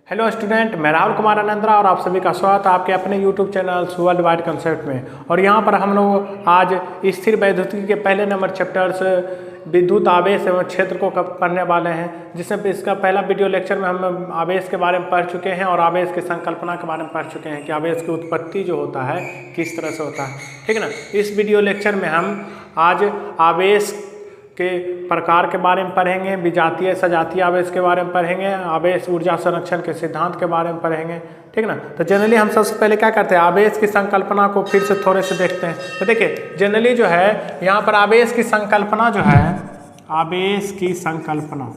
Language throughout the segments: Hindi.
हेलो स्टूडेंट, मैं राहुल कुमार आनंदरा और आप सभी का स्वागत है आपके अपने YouTube channel world wide concept में। और यहाँ पर हम लोग आज स्थिर वैद्युतिकी के पहले नंबर चैप्टर्स विद्युत आवेश एवं क्षेत्र को पढ़ने वाले हैं, जिसमें इसका पहला वीडियो लेक्चर में हम आवेश के बारे में पढ़ चुके हैं और आवेश की संकल्पना के बारे में पढ़ चुके हैं कि आवेश की उत्पत्ति जो होता है किस तरह से होता है। ठीक है ना। इस वीडियो लेक्चर में हम आज आवेश के प्रकार के बारे में पढ़ेंगे, विजातीय सजातीय आवेश के बारे में पढ़ेंगे, आवेश ऊर्जा संरक्षण के सिद्धांत के बारे में पढ़ेंगे। ठीक है ना। तो जनरली हम सबसे पहले क्या करते हैं, आवेश की संकल्पना को फिर से थोड़े से देखते हैं। तो देखिए जनरली जो है यहाँ पर आवेश की संकल्पना जो है, आवेश की संकल्पना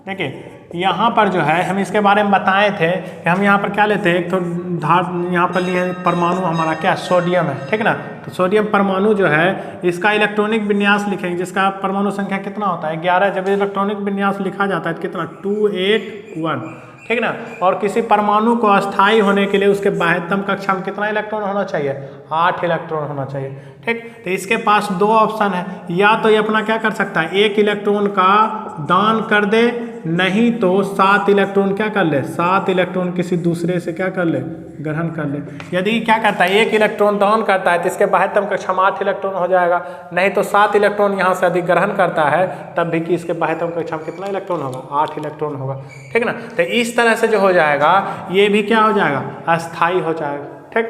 देखिए यहाँ पर जो है हम इसके बारे में बताए थे कि हम यहाँ पर क्या लेते हैं, एक तो धार यहाँ पर लिए परमाणु हमारा क्या सोडियम है। ठीक है ना। तो सोडियम परमाणु जो है इसका इलेक्ट्रॉनिक विन्यास लिखेंगे, जिसका परमाणु संख्या कितना होता है 11। जब इलेक्ट्रॉनिक विन्यास लिखा जाता है तो कितना 281। ठीक ना। और किसी परमाणु को अस्थायी होने के लिए उसके बाह्यतम कक्षा में कितना इलेक्ट्रॉन होना चाहिए, 8 इलेक्ट्रॉन होना चाहिए। ठीक। तो इसके पास दो ऑप्शन है, या तो ये अपना क्या कर सकता है, 1 इलेक्ट्रॉन का दान कर दे, नहीं तो 7 इलेक्ट्रॉन क्या कर ले, 7 इलेक्ट्रॉन किसी दूसरे से क्या कर ले, ग्रहण कर ले। यदि क्या करता है 1 इलेक्ट्रॉन दान करता है तो इसके बाह्यतम कक्षा में 8 इलेक्ट्रॉन हो जाएगा, नहीं तो 7 इलेक्ट्रॉन यहाँ से अधिक ग्रहण करता है तब भी कि इसके बाह्यतम कक्षा में कितना इलेक्ट्रॉन होगा, 8 इलेक्ट्रॉन होगा। ठीक ना। तो इस तरह से जो हो जाएगा ये भी क्या हो जाएगा, अस्थायी हो जाएगा। ठीक।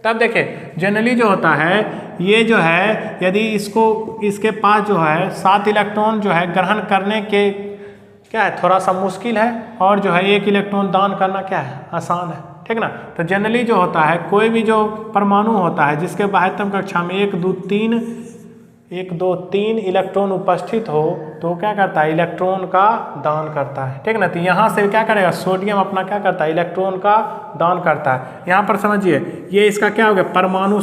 तब देखिए जनरली जो होता है ये जो है, यदि इसके पास जो है 7 इलेक्ट्रॉन जो है ग्रहण करने के क्या है, थोड़ा सा मुश्किल है, और जो है 1 इलेक्ट्रॉन दान करना क्या है, आसान है। ठीक ना। तो जनरली जो होता है कोई भी जो परमाणु होता है जिसके बाह्यतम कक्षा में 1 2 3 इलेक्ट्रॉन उपस्थित हो तो क्या करता है, इलेक्ट्रॉन का दान करता है। ठीक ना। तो यहाँ से क्या करेगा, सोडियम अपना क्या करता है, इलेक्ट्रॉन का दान करता है। यहाँ पर समझिए ये इसका क्या हो गया, परमाणु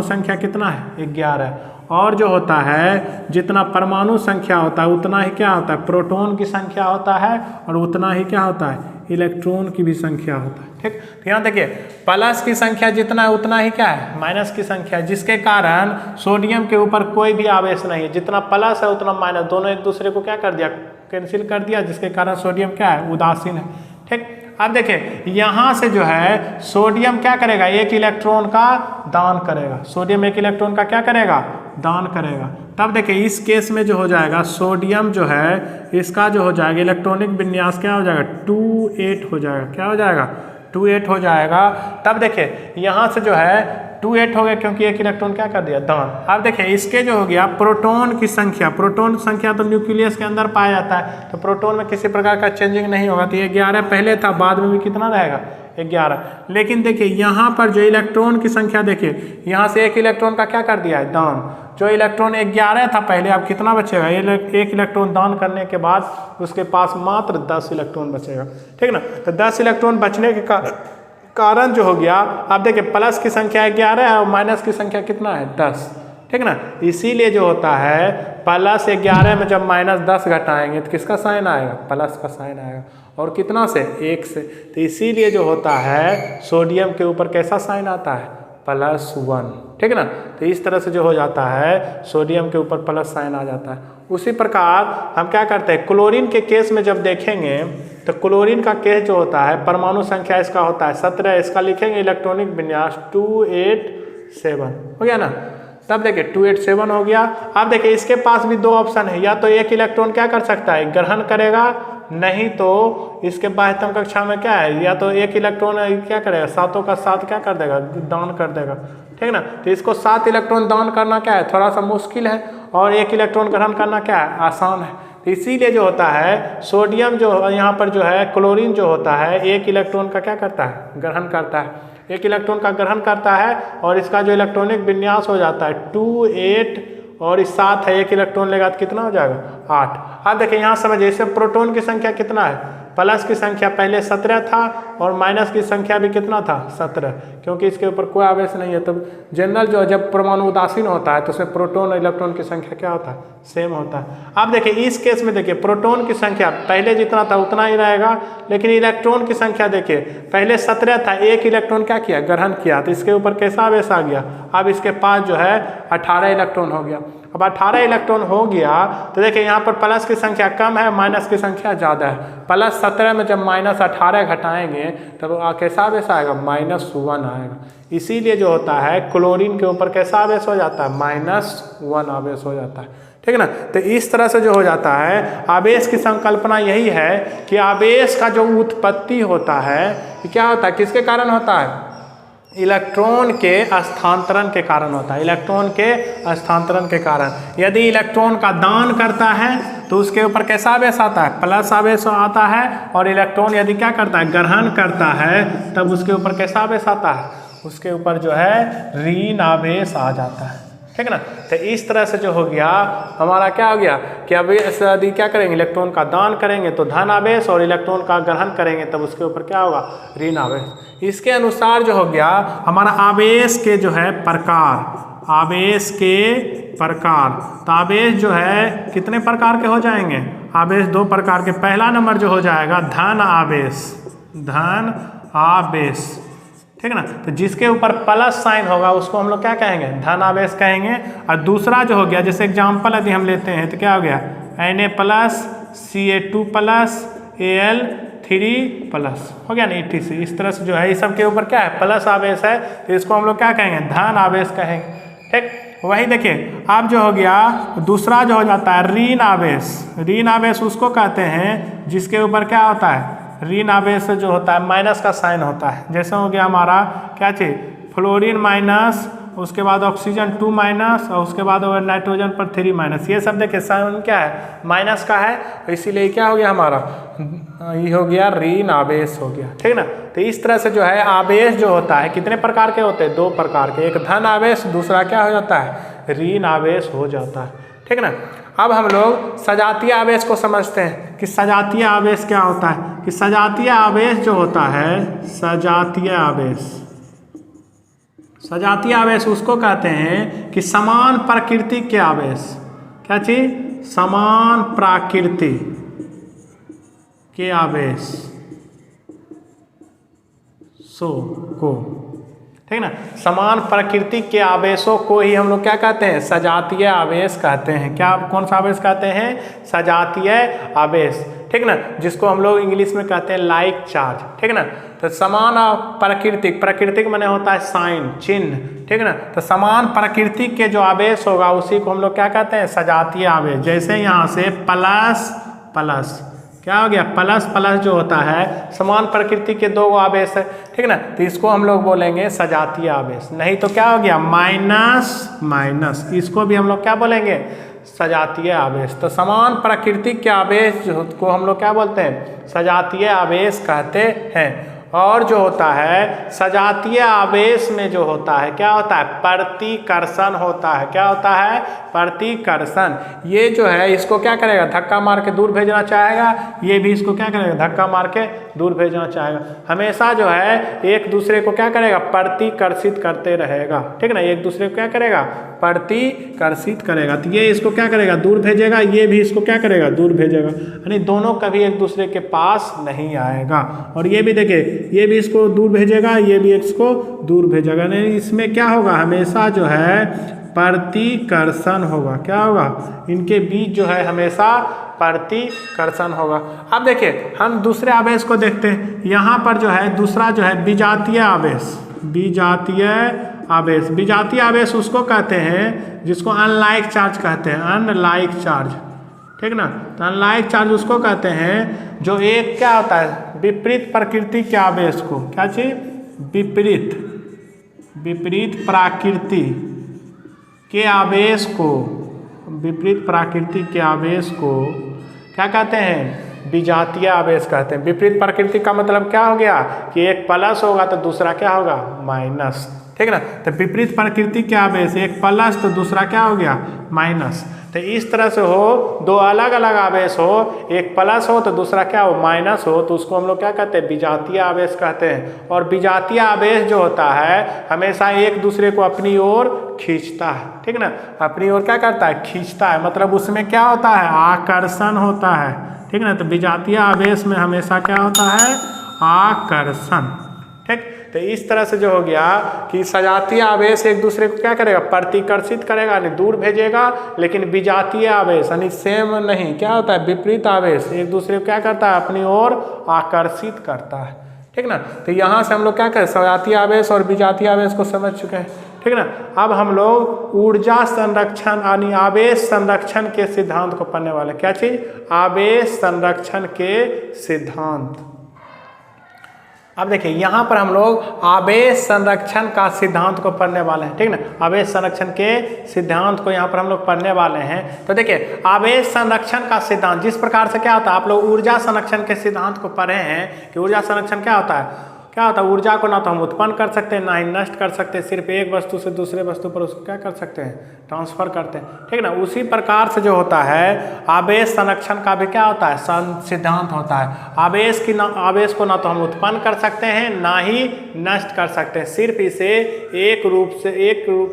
संख्या कितना है, 11। और जो होता है जितना परमाणु संख्या होता है उतना ही क्या होता है, प्रोटॉन की संख्या होता है, और उतना ही क्या होता है, इलेक्ट्रॉन की भी संख्या होता है। ठीक। तो यहाँ देखिए प्लस की संख्या जितना है उतना ही क्या है, माइनस की संख्या, जिसके कारण सोडियम के ऊपर कोई भी आवेश नहीं है। जितना प्लस है उतना माइनस, दोनों एक दूसरे को क्या कर दिया, कैंसिल कर दिया, जिसके कारण सोडियम क्या है, उदासीन है। ठीक। अब देखिए यहाँ से जो है सोडियम क्या करेगा, 1 इलेक्ट्रॉन का दान करेगा। सोडियम 1 इलेक्ट्रॉन का क्या करेगा, दान करेगा। तब देखिए इस केस में जो हो जाएगा सोडियम जो है इसका जो हो जाएगा इलेक्ट्रॉनिक विन्यास क्या हो जाएगा, 28 हो जाएगा। क्या हो जाएगा, 28 हो जाएगा। तब देखिए यहाँ से जो है 28 हो गया क्योंकि 1 इलेक्ट्रॉन क्या कर दिया, दान। अब देखिए इसके जो हो गया प्रोटॉन की संख्या, प्रोटॉन संख्या तो न्यूक्लियस के अंदर पाया जाता है, तो प्रोटॉन में किसी प्रकार का चेंजिंग नहीं होगा। तो ये 11 पहले था, बाद में भी कितना रहेगा, 11। लेकिन देखिए यहाँ पर जो इलेक्ट्रॉन की संख्या देखिए यहाँ से 1 इलेक्ट्रॉन का क्या कर दिया है, दान। जो इलेक्ट्रॉन 11 था पहले, अब कितना बचेगा, 1 इलेक्ट्रॉन दान करने के बाद उसके पास मात्र 10 इलेक्ट्रॉन बचेगा। ठीक ना। तो 10 इलेक्ट्रॉन बचने के कारण जो हो गया, अब देखिए प्लस की संख्या 11 है और माइनस की संख्या कितना है, 10। ठीक ना। इसीलिए जो होता है प्लस 11 में जब -10 घटाएंगे तो किसका साइन आएगा, प्लस का साइन आएगा। और कितना से, 1 से। तो इसीलिए जो होता है सोडियम के ऊपर कैसा साइन आता है, +1। ठीक ना। तो इस तरह से जो हो जाता है सोडियम के ऊपर प्लस साइन आ जाता है। उसी प्रकार हम क्या करते हैं, क्लोरीन के केस में जब देखेंगे तो क्लोरीन का केस जो होता है परमाणु संख्या इसका होता है 17, इसका लिखेंगे इलेक्ट्रॉनिक विन्यास 287 हो गया ना। तब देखिए 287 हो गया। अब देखिए इसके पास भी 2 ऑप्शन है, या तो 1 इलेक्ट्रॉन क्या कर सकता है, ग्रहण करेगा, नहीं तो इसके बाह्यतम कक्षा में क्या है, या तो 1 इलेक्ट्रॉन क्या करेगा, 7 का 7 क्या कर देगा, दान कर देगा। ठीक ना। तो इसको 7 इलेक्ट्रॉन दान करना क्या है, थोड़ा सा मुश्किल है, और 1 इलेक्ट्रॉन ग्रहण करना क्या है, आसान है। तो इसीलिए जो होता है सोडियम जो यहाँ पर जो है क्लोरीन जो होता है 1 इलेक्ट्रॉन का क्या करता है, ग्रहण करता है, 1 इलेक्ट्रॉन का ग्रहण करता है, और इसका जो इलेक्ट्रॉनिक विन्यास हो जाता है 28, और इस 7 है, 1 इलेक्ट्रॉन लेगा तो कितना हो जाएगा, 8। अब देखिए यहाँ समझिए इससे प्रोटॉन की संख्या कितना है, प्लस की संख्या पहले 17 था और माइनस की संख्या भी कितना था, 17, क्योंकि इसके ऊपर कोई आवेश नहीं है। तब जनरल जो जब परमाणु उदासीन होता है तो उसमें प्रोटॉन और इलेक्ट्रॉन की संख्या क्या होता है, सेम होता है। अब देखिए इस केस में देखिए प्रोटॉन की संख्या पहले जितना था उतना ही रहेगा, लेकिन इलेक्ट्रॉन की संख्या देखिए पहले 17 था, 1 इलेक्ट्रॉन क्या किया, ग्रहण किया, तो इसके ऊपर कैसा आवेश आ गया, अब इसके पास जो है 18 इलेक्ट्रॉन हो गया। अब 18 इलेक्ट्रॉन हो गया तो देखिए यहाँ पर प्लस की संख्या कम है, माइनस की संख्या ज़्यादा है। प्लस 17 में जब माइनस 18 घटाएंगे तब कैसा आवेश आएगा, -1 आएगा। इसीलिए जो होता है क्लोरीन के ऊपर कैसा आवेश हो जाता है, -1 आवेश हो जाता है, ठीक है ना। तो इस तरह से जो हो जाता है आवेश की संकल्पना यही है कि आवेश का जो उत्पत्ति होता है क्या होता है, किसके कारण होता है, इलेक्ट्रॉन के स्थानांतरण के कारण होता है, इलेक्ट्रॉन के स्थानांतरण के कारण। यदि इलेक्ट्रॉन का दान करता है तो उसके ऊपर कैसा आवेश आता है, प्लस आवेश आता है। और इलेक्ट्रॉन यदि क्या करता है, ग्रहण करता है, तब उसके ऊपर कैसा आवेश आता है, उसके ऊपर जो है ऋण आवेश आ जाता है, ठीक है ना। तो इस तरह से जो हो गया हमारा क्या हो गया कि अब यदि क्या करेंगे, इलेक्ट्रॉन का दान करेंगे तो धन आवेश, और इलेक्ट्रॉन का ग्रहण करेंगे तब उसके ऊपर क्या होगा, ऋण आवेश। इसके अनुसार जो हो गया हमारा आवेश के जो है प्रकार, आवेश के प्रकार। तो आवेश जो है कितने प्रकार के हो जाएंगे, आवेश 2 प्रकार के। पहला नंबर जो हो जाएगा धन आवेश, धन आवेश, ठीक है ना। तो जिसके ऊपर प्लस साइन होगा उसको हम लोग क्या कहेंगे, धन आवेश कहेंगे। और दूसरा जो हो गया, जैसे एग्जाम्पल यदि हम लेते हैं तो क्या हो गया, Na+ Ca2+ Al3+ हो गया ना, etc। इस तरह से जो है इस सब के ऊपर क्या है, प्लस आवेश है, तो इसको हम लोग क्या कहेंगे, धन आवेश कहेंगे, ठीक। वही देखिए अब जो हो गया दूसरा जो हो जाता है ऋण आवेश। ऋण आवेश उसको कहते हैं जिसके ऊपर क्या होता है, ऋण आवेश जो होता है माइनस का साइन होता है। जैसे हो गया हमारा क्या चीज, फ्लोरीन माइनस, उसके बाद ऑक्सीजन 2- और उसके बाद नाइट्रोजन पर 3-। ये सब देखिए साइन क्या है, माइनस का है, इसीलिए क्या हो गया हमारा, ये हो गया ऋण आवेश हो गया, ठीक ना। तो इस तरह से जो है आवेश जो होता है कितने प्रकार के होते हैं, 2 प्रकार के, एक धन आवेश, दूसरा क्या हो जाता है, ऋण आवेश हो जाता है, ठीक ना। अब हम लोग सजातीय आवेश को समझते हैं कि सजातीय आवेश क्या होता है। कि सजातीय आवेश जो होता है, सजातीय आवेश, सजातीय आवेश उसको कहते हैं कि समान प्रकृति के आवेश, क्या चीज, समान प्रकृति के आवेश को, ठीक ना। समान प्रकृति के आवेशों को ही हम लोग क्या कहते हैं, सजातीय आवेश कहते हैं। क्या, कौन सा आवेश कहते हैं, सजातीय आवेश, ठीक ना, जिसको हम लोग इंग्लिश में कहते हैं लाइक चार्ज, ठीक ना। तो समान प्राकृतिक, प्राकृतिक माने होता है साइन, चिन्ह, ठीक ना। तो समान प्रकृति के जो आवेश होगा उसी को हम लोग क्या कहते हैं, सजातीय आवेश। जैसे यहाँ से प्लस प्लस, क्या हो गया, प्लस प्लस जो होता है समान प्रकृति के 2 आवेश है, ठीक ना। तो इसको हम लोग बोलेंगे सजातीय आवेश। नहीं तो क्या हो गया, माइनस माइनस, इसको भी हम लोग क्या बोलेंगे, सजातीय आवेश। तो समान प्रकृति के आवेश को हम लोग क्या बोलते हैं, सजातीय आवेश कहते हैं। और जो होता है सजातीय आवेश में जो होता है क्या होता है, प्रतिकर्षण होता है। क्या होता है, प्रतिकर्षण। ये जो है इसको क्या करेगा, धक्का मार के दूर भेजना चाहेगा, ये भी इसको क्या करेगा, धक्का मार के दूर भेजना चाहेगा। हमेशा जो है एक दूसरे को क्या करेगा, प्रतिकर्षित करते रहेगा, ठीक ना। एक दूसरे को क्या करेगा, प्रतिकर्षित करेगा। तो ये इसको क्या करेगा, दूर भेजेगा, ये भी इसको क्या करेगा, दूर भेजेगा, यानी दोनों कभी एक दूसरे के पास नहीं आएगा। और ये भी देखिए, ये भी इसको दूर भेजेगा, ये भी इसको दूर भेजेगा, नहीं इसमें क्या होगा, हमेशा जो है प्रतिकर्षण होगा। क्या होगा, इनके बीच जो है हमेशा प्रतिकर्षण होगा। अब देखिए हम दूसरे आवेश को देखते हैं। यहाँ पर जो है दूसरा जो है विजातीय आवेश, विजातीय आवेश। विजातीय आवेश उसको कहते हैं जिसको अनलाइक चार्ज कहते हैं, अनलाइक चार्ज, ठीक ना। तो अनलाइक चार्ज उसको कहते हैं जो एक क्या होता है, विपरीत प्रकृति के आवेश को, क्या चीज, विपरीत प्रकृति के आवेश को, विपरीत प्रकृति के आवेश को क्या कहते हैं, विजातीय आवेश कहते हैं। विपरीत प्रकृति का मतलब क्या हो गया कि एक प्लस होगा तो दूसरा क्या होगा, माइनस, ठीक है ना। तो विपरीत प्रकृति के आवेश, एक प्लस तो दूसरा क्या हो गया, माइनस। तो इस तरह से हो, 2 अलग अलग आवेश हो, एक प्लस हो तो दूसरा क्या हो, माइनस हो, तो उसको हम लोग क्या कहते हैं, विजातीय आवेश कहते हैं। और विजातीय आवेश जो होता है हमेशा एक दूसरे को अपनी ओर खींचता है, ठीक ना, अपनी ओर क्या करता है, खींचता है, मतलब उसमें क्या होता है, आकर्षण होता है, ठीक ना। तो विजातीय आवेश में हमेशा क्या होता है, आकर्षण, ठीक ठीक। तो इस तरह से जो हो गया कि सजातीय आवेश एक दूसरे को क्या करेगा, प्रतिकर्षित करेगा, यानी दूर भेजेगा, लेकिन विजातीय आवेश यानी सेम नहीं, क्या होता है, विपरीत आवेश एक दूसरे को क्या करता है, अपनी ओर आकर्षित करता है, ठीक ना। तो यहाँ से हम लोग क्या करें, सजातीय आवेश और विजातीय आवेश को समझ चुके हैं, ठीक ना। अब हम लोग ऊर्जा संरक्षण यानी आवेश संरक्षण के सिद्धांत को पढ़ने वाले हैं। क्या चीज, आवेश संरक्षण के सिद्धांत। अब देखिए यहाँ पर हम लोग आवेश संरक्षण का सिद्धांत को पढ़ने वाले हैं, ठीक ना। आवेश संरक्षण के सिद्धांत को यहाँ पर हम लोग पढ़ने वाले हैं। तो देखिए आवेश संरक्षण का सिद्धांत जिस प्रकार से क्या होता है, आप लोग ऊर्जा संरक्षण के सिद्धांत को पढ़े हैं कि ऊर्जा संरक्षण क्या होता है, ऊर्जा को ना तो हम उत्पन्न कर सकते हैं ना ही नष्ट कर सकते हैं, सिर्फ एक वस्तु से दूसरे वस्तु पर उसको क्या कर सकते हैं, ट्रांसफर करते हैं, ठीक ना। उसी प्रकार से जो होता है आवेश संरक्षण का भी क्या होता है, सिद्धांत होता है। आवेश को ना तो हम उत्पन्न कर सकते हैं ना ही नष्ट कर सकते हैं, सिर्फ इसे एक रूप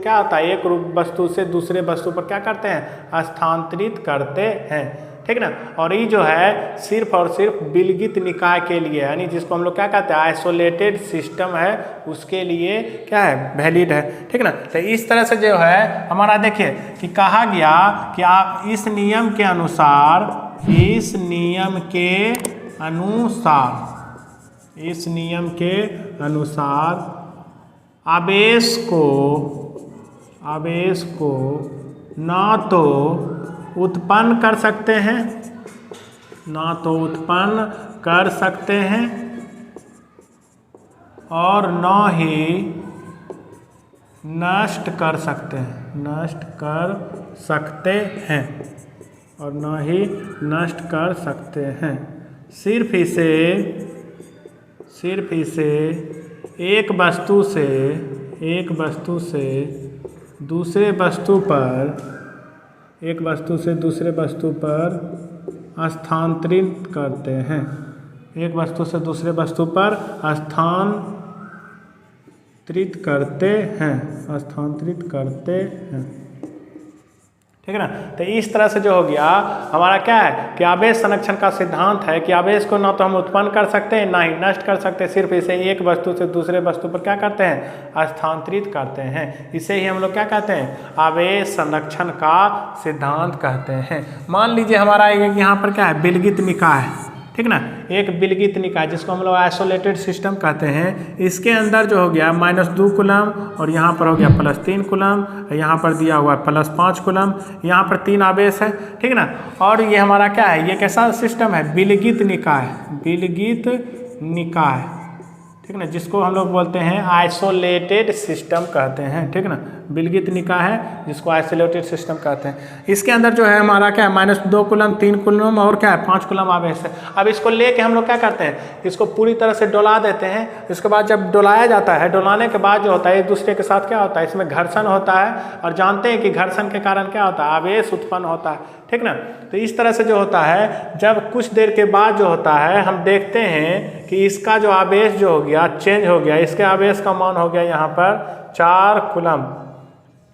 क्या होता है, एक रूप वस्तु से दूसरे वस्तु पर क्या करते हैं, स्थानांतरित करते हैं, ठीक ना। और ये जो है सिर्फ और सिर्फ विलगित निकाय के लिए, यानी जिसको हम लोग क्या कहते हैं, आइसोलेटेड सिस्टम है, उसके लिए क्या है, वैलिड है, ठीक ना। तो इस तरह से जो है हमारा देखिए कि कहा गया कि आप इस नियम के अनुसार आवेश को ना तो उत्पन्न कर सकते हैं और न ही नष्ट कर सकते हैं, सिर्फ इसे एक वस्तु से दूसरे वस्तु पर स्थानांतरित करते हैं, ठीक है ना। तो इस तरह से जो हो गया हमारा क्या है कि आवेश संरक्षण का सिद्धांत है कि आवेश को ना तो हम उत्पन्न कर सकते हैं ना ही नष्ट कर सकते, सिर्फ इसे एक वस्तु से दूसरे वस्तु पर क्या करते हैं, स्थानांतरित करते हैं। इसे ही हम लोग क्या कहते हैं, आवेश संरक्षण का सिद्धांत कहते हैं। मान लीजिए हमारा यहाँ पर क्या है, विलगित निकाय है, ठीक ना, एक विलगित निकाय जिसको हम लोग आइसोलेटेड सिस्टम कहते हैं। इसके अंदर जो हो गया -2 कूलम और यहाँ पर हो गया +3 कूलम, यहाँ पर दिया हुआ है +5 कूलम, यहाँ पर 3 आवेश है, ठीक ना। और ये हमारा क्या है, ये कैसा सिस्टम है, विलगित निकाय, ठीक ना, जिसको हम लोग बोलते हैं आइसोलेटेड सिस्टम कहते हैं, ठीक ना। विलगित निकाय है जिसको आइसोलेटेड सिस्टम कहते हैं। इसके अंदर जो है हमारा क्या है, -2 कूलम, 3 कूलम और क्या है 5 कूलम आवेश है। अब इसको लेके हम लोग क्या करते हैं, इसको पूरी तरह से डोला देते हैं। इसके बाद जब डोलाया जाता है, डोलाने के बाद जो होता है एक दूसरे के साथ क्या होता है, इसमें घर्षण होता है, और जानते हैं कि घर्षण के कारण क्या होता है, आवेश उत्पन्न होता है, ठीक ना। तो इस तरह से जो होता है, जब कुछ देर के बाद जो होता है हम देखते हैं कि इसका जो आवेश जो हो गया चेंज हो गया, इसके आवेश का मान हो गया यहाँ पर 4 कूलम,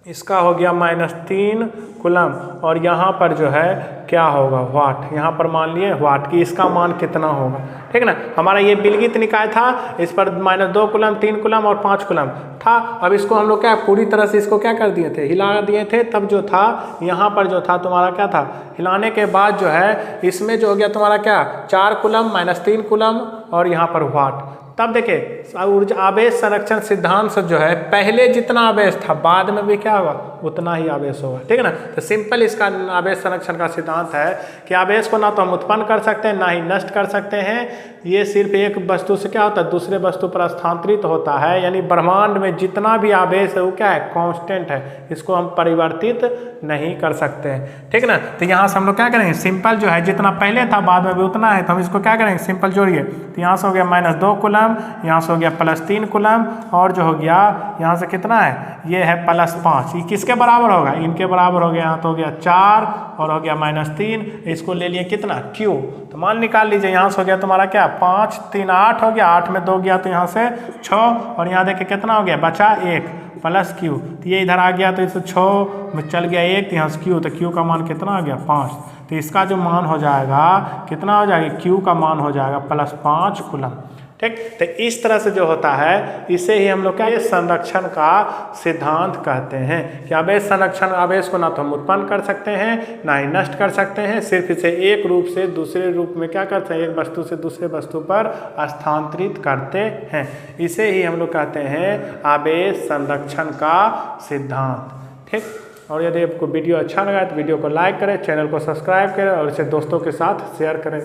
इसका हो गया -3 कूलम, और यहाँ पर जो है क्या होगा, वाट, यहाँ पर मान लिए वाट की इसका मान कितना होगा, ठीक ना। हमारा ये विलगित निकाय था, इस पर -2 कूलम, 3 कूलम और 5 कूलम था। अब इसको हम लोग क्या पूरी तरह से इसको क्या कर दिए थे, हिला दिए थे। तब जो था यहाँ पर जो था तुम्हारा क्या था, हिलाने के बाद जो है इसमें जो हो गया तुम्हारा क्या 4 कूलम -3 कूलम और यहाँ पर वाट। तब देखिए ऊर्जा आवेश संरक्षण सिद्धांत से जो है पहले जितना आवेश था बाद में भी क्या होगा, उतना ही आवेश होगा, ठीक है ना। तो सिंपल इसका आवेश संरक्षण का सिद्धांत है कि आवेश को ना तो हम उत्पन्न कर सकते हैं ना ही नष्ट कर सकते हैं, ये सिर्फ एक वस्तु से क्या होता है दूसरे वस्तु पर स्थानांतरित होता है। यानी ब्रह्मांड में जितना भी आवेश है वो क्या है, कांस्टेंट है, इसको हम परिवर्तित नहीं कर सकते हैं, ठीक ना। तो यहाँ से हम लोग क्या करेंगे, सिंपल जो है जितना पहले था बाद में भी उतना है, तो हम इसको क्या करेंगे, सिंपल जोड़िए। तो यहाँ से हो गया -2 कूलम, यहाँ से हो गया +3 कूलम, और जो हो गया यहाँ से कितना है, ये है +5, ये किसके बराबर होगा, इनके बराबर हो गया। यहाँ तो हो गया 4 और हो गया -3, इसको ले लिए कितना Q, तो मान निकाल लीजिए। यहाँ से हो गया तुम्हारा क्या 5 3 8 हो गया, 8 में 2 गया तो यहाँ से 6, और यहाँ देखिए कितना हो गया, बचा 1 +Q, तो ये इधर आ गया तो इसे 6 में चल गया 1, तो यहाँ से Q, तो Q का मान कितना आ गया 5। तो इसका जो मान हो जाएगा कितना हो जाएगा, Q का मान हो जाएगा +5 कूलम, ठीक। तो इस तरह से जो होता है इसे ही हम लोग क्या ये संरक्षण का सिद्धांत कहते हैं कि आवेश संरक्षण, आवेश को ना तो हम उत्पन्न कर सकते हैं ना ही नष्ट कर सकते हैं, सिर्फ इसे एक रूप से दूसरे रूप में क्या करते हैं, एक वस्तु से दूसरे वस्तु पर स्थानांतरित करते हैं। इसे ही हम लोग कहते हैं आवेश संरक्षण का सिद्धांत। ठीक। और यदि आपको वीडियो अच्छा लगा तो वीडियो को लाइक करें, चैनल को सब्सक्राइब करें और इसे दोस्तों के साथ शेयर करें।